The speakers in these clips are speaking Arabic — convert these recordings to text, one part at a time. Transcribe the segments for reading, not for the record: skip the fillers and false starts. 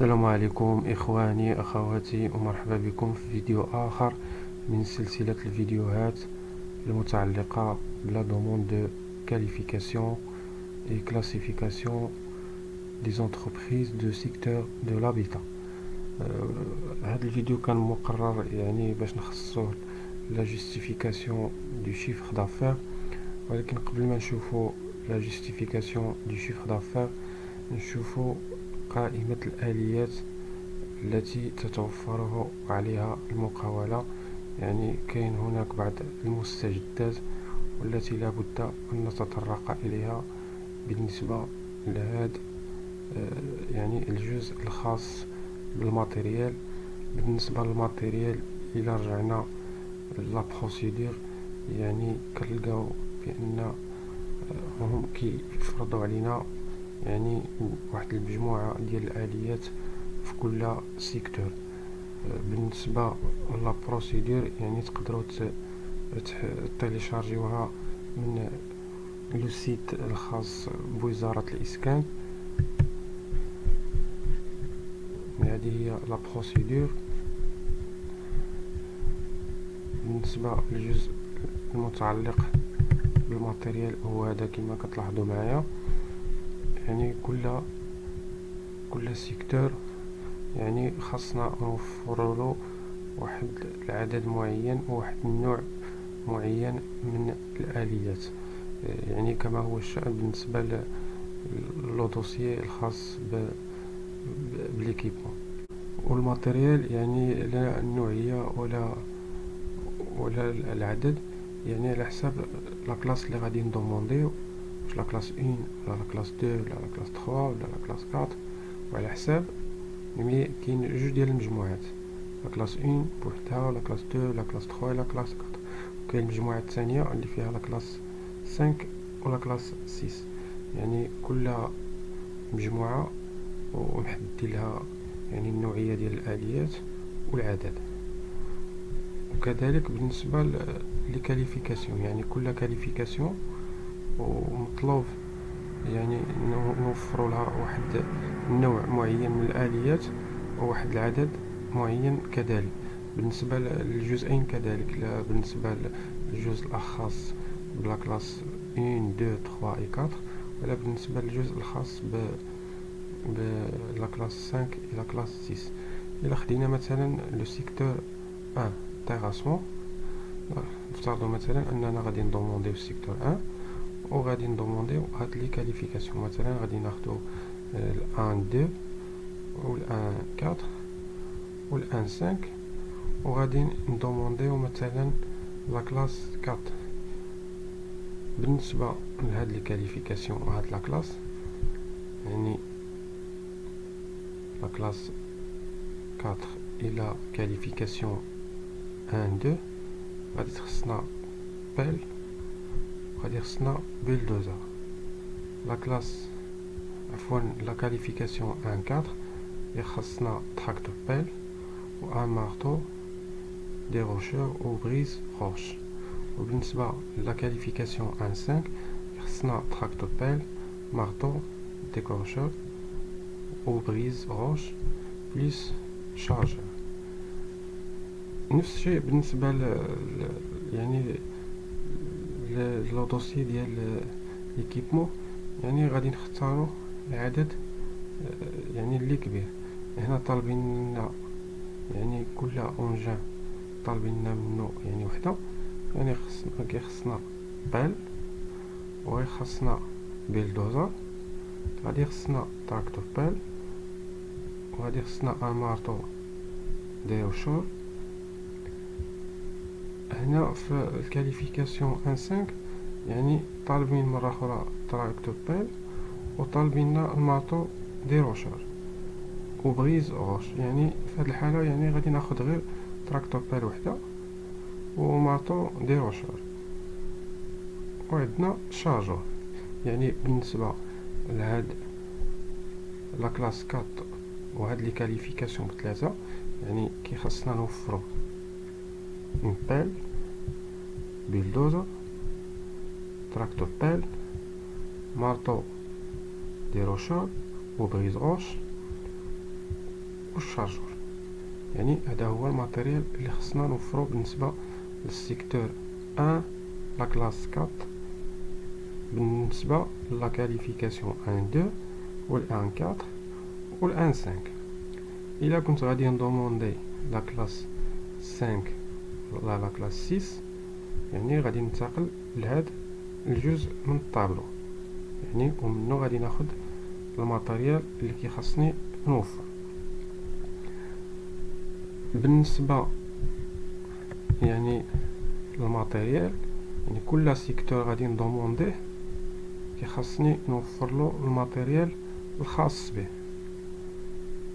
السلام عليكم إخواني أخواتي، ومرحبا بكم في فيديو آخر من سلسلة الفيديوهات المتعلقة بلا دومون دو qualification et classification des entreprises de secteur de l'habitat. هذا الفيديو كان مقرر باش نخصصوه لا justification du chiffre d'affaires، ولكن قبل ما نشوفوا لا justification du chiffre d'affaires نشوفوا قائمة الآليات التي تتوفر عليها المقاولة. كاين هناك بعض المستجدات والتي لا بد أن نتطرق إليها بالنسبة لهذا الجزء الخاص بالماتيريال. بالنسبة للماتيريال إلى رجعنا لا بروسيدور كنلقاو بأن هم كيفرضوا علينا واحد المجموعة ديال الآليات في كل سيكتور. بالنسبة لا بروسيدور تقدروا تيليشارجيوها من لو سيت الخاص بوزارة الإسكان. هذه هي لا بروسيدور. بالنسبة للجزء المتعلق بالماتيريال هو هذا كما كتلاحظوا معايا. كل سيكتور خاصنا نوفر له واحد العدد معين وواحد النوع معين من الآليات، كما هو الشأن بالنسبة لو دوسيي الخاص بالإكيبمون والماتيريال. لا النوعية ولا العدد، على حساب لا كلاس اللي غادي ندومونديو، واش لا كلاس 1 ولا لا كلاس 2 ولا لا كلاس 3 ولا لا كلاس 4، وعلى حساب كاين جوج ديال المجموعات، لا كلاس 1 بوحدها ولا كلاس 2 ولا كلاس 3 ولا كلاس 4، وكاين المجموعة الثانية اللي فيها لا كلاس 5 ولا كلاس 6. كل مجموعة ومحدد لها النوعية ديال الآليات والعدد. وكذلك بالنسبة لكاليفيكاسيون، كل كاليفيكاسيون ومطلوب نوفروا لها واحد النوع معين من الآليات وواحد العدد معين. كذلك بالنسبة للجزئين كذلك، بالنسبة للجزء الخاص بلا كلاس 1 2 3 et 4، ولا بالنسبة للجزء الخاص بلا كلاس 5 إلى كلاس 6. إلا خدينا مثلا لو سيكتور 1 تيراسمون، نفترضوا مثلا أننا غادي ندومونديو السيكتور 1 وغادي ندومونديو هاد لي كاليفيكاسيون. مثلا غادي ناخدو الان 2 والان 4 والان 5، وغادي ندومونديو مثلا لا كلاس 4. بالنسبة لهاد لي كاليفيكاسيون وهاد لا كلاس، لا كلاس 4 الى كاليفيكاسيون 1 2 غادي تخصنا بيل، غادي خصنا بيلدوزر. لا كلاس لا كاليفيكاسيون 1 4 يخصنا تراكتور بيل و ان مارتو دي روشور و بريز روش. وبالنسبة لا كاليفيكاسيون 1 5 يخصنا تراكتور بيل، مارتو دي روشور و بريز روش بليس شارجر. نفس الشيء بالنسبة لو دوسي ديال ليكيبمون، غادي نختاروا العدد اللي كبير. هنا طالبين لنا كل اونجان طالبين لنا منه وحده، خصنا بال، وخصنا بيلدوزر، غادي خصنا تراكتور بال، وغادي خصنا ان مارتو دي روشور. هنا في الكاليفيكاسيون 1 5 طالبين مرة أخرى تراكتور بيل، وطالبين لنا المارتو دي روشور وبريز روش. في هاد الحالة غادي ناخد غير تراكتور بيل وحدة ومارتو دي روشور، وعندنا شارجور. بالنسبة لهاد لا كلاس 4 وهاد لي كاليفيكاسيون بثلاثة، كيخصنا نوفرو une pelle, bulldozer, tracteur pelle, marteau dérocheur ou brise-roche والشارجور. يعني هذا هو الماتيريال اللي خصنا نوفرو بالنسبة للسيكتور 1 لا كلاس 4 بالنسبة لا كاليفيكاسيون 1 2 والان 4 والان 5. الا كنت غادي ندوموندي لا كلاس 5 ولا لا كلاس 6 يعني غادي ننتقل لهاد الجزء من الطابلو، يعني ومنه غادي ناخد الماتيريال اللي كيخصني نوفر. بالنسبة يعني الماتيريال، يعني كل سيكتور غادي ندومونديه كيخصني نوفر له الماتيريال الخاص به.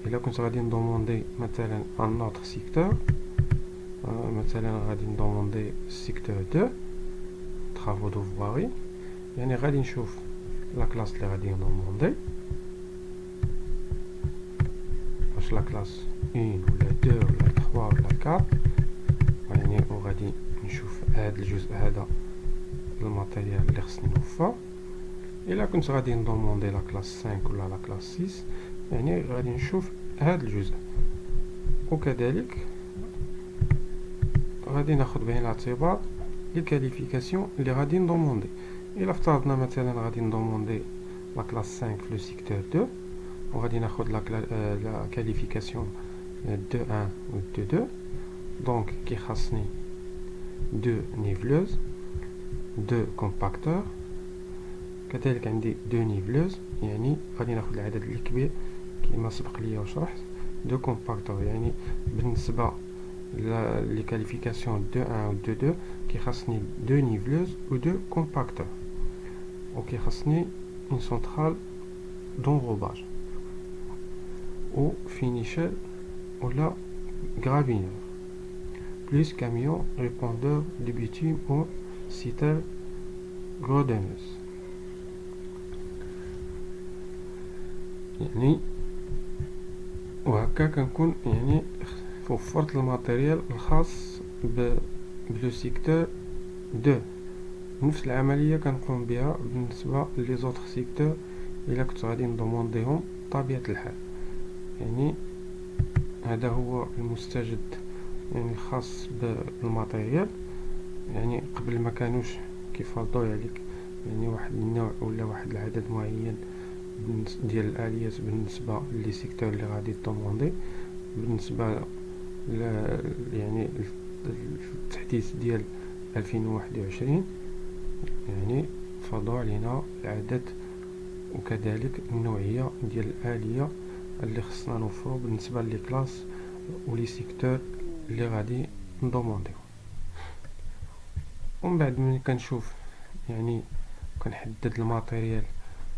الا كنت غادي ندوموندي مثلا ان اوتر سيكتور، مثلا غادي ندوموندي سيكتور 2 طرافو دو فواري، يعني غادي نشوف لا كلاس اللي غادي ندوموندي، واش لا كلاس 1 ولا 2 ولا 3 ولا 4، يعني وغادي نشوف هذا الجزء هذا الماتيريال اللي خصني نوفر. الا كنت غادي ندوموندي لا كلاس 5 ولا لا كلاس 6 يعني غادي نشوف هذا الجزء. وكذلك غادي ناخذ بعين الاعتبار لي كاليفيكاسيون اللي غادي ندوموندي. الا افترضنا مثلا غادي ندوموندي لا كلاس 5 في لو سيكتور 2 وغادي ناخذ لا كاليفيكاسيون 2 1 و 2 2، دونك كيخاصني 2 نيفلوز 2 كومباكتور، كذلك عندي 2 نيفلوز، يعني غادي ناخذ العدد الكبير كما سبق لي وشرحت 2 كومباكتور. يعني بالنسبه لي كاليفيكاسيون 2 1 و 2 2 كيخاصني 2 نيفلوز و 2 كومباكتور، وكيخاصني اون سونطرال دونغوباج و فينيشر ولا غرافينور بليس كاميون ريبوندور دو بيتيم او سيتال غودينوس. يعني وهكا كنكون يعني وفرت الماتيريال الخاص بلو سيكتور 2. نفس العمليه كنقوم بها بالنسبه لي زوتر سيكتور الا كنت غادي ندومونديهم بطبيعه الحال. يعني هذا هو المستجد يعني خاص بالماتيريال. يعني قبل ما كانوش كيفرضوا عليك يعني واحد النوع ولا واحد العدد معين ديال الاليات بالنسبه لي سيكتور اللي غادي دوموندي. بالنسبه يعني التحديث ديال 2021 يعني فرضوا علينا العدد وكذلك النوعيه ديال الاليه اللي خصنا نوفرو بالنسبه لي كلاس ولي سيكتور اللي غادي ندومونديو. ومن بعد ملي كنشوف يعني كنحدد الماتيريال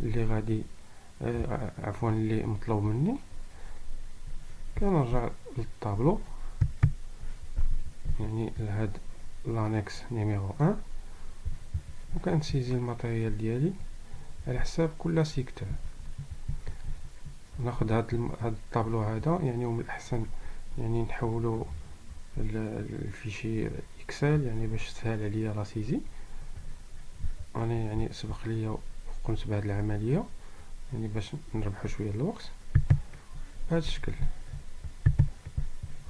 اللي غادي عفوا اللي مطلوب مني، كنرجع للطابلو يعني لهاد لانكس نيميرو 1 وكنسيزي الماتيريال ديالي على حساب كل سيكتور. ناخد هاد الطابلو هذا يعني ومن الاحسن يعني نحولو الفيشي اكسل يعني باش تسهل عليا لا سيزي. انا يعني سبق ليا وقمت بهاد العمليه يعني باش نربحو شويه الوقت بهذا الشكل.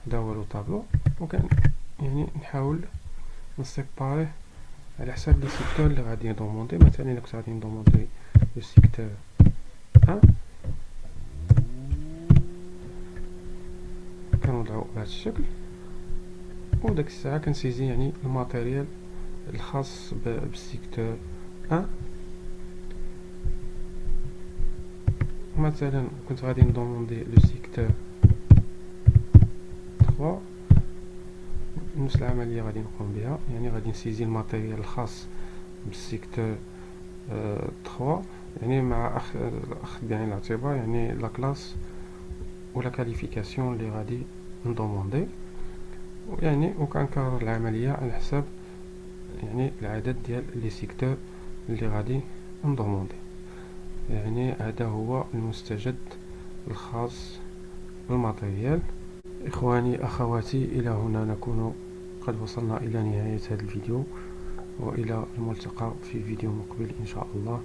هذا هو لو طابلو وكان يعني نحاول نسيباريه على حساب لي سيكتور اللي غادي ندوموندي. مثلا الا كنت غادي ندوموندي لو سيكتور 1 كنوضعو بهذا الشكل، وداك الساعه كنسيزي يعني الماتيريال الخاص بالسيكتور 1. مثلا كنت غادي ندوموندي لو سيكتور 3 نفس العمليه غادي نقوم بها، يعني غادي نسيزي الماتيريال الخاص بالسيكتور 3 يعني مع اخذ بعين الاعتبار يعني لا كلاس ولا كاليفيكاسيون اللي غادي ندوموندي، يعني وكنكرر العمليه على حساب يعني العدد ديال لي سيكتور اللي غادي ندوموندي. يعني هذا هو المستجد الخاص بالماتيريال. إخواني أخواتي، إلى هنا نكون قد وصلنا إلى نهاية هذا الفيديو، وإلى الملتقى في فيديو مقبل إن شاء الله.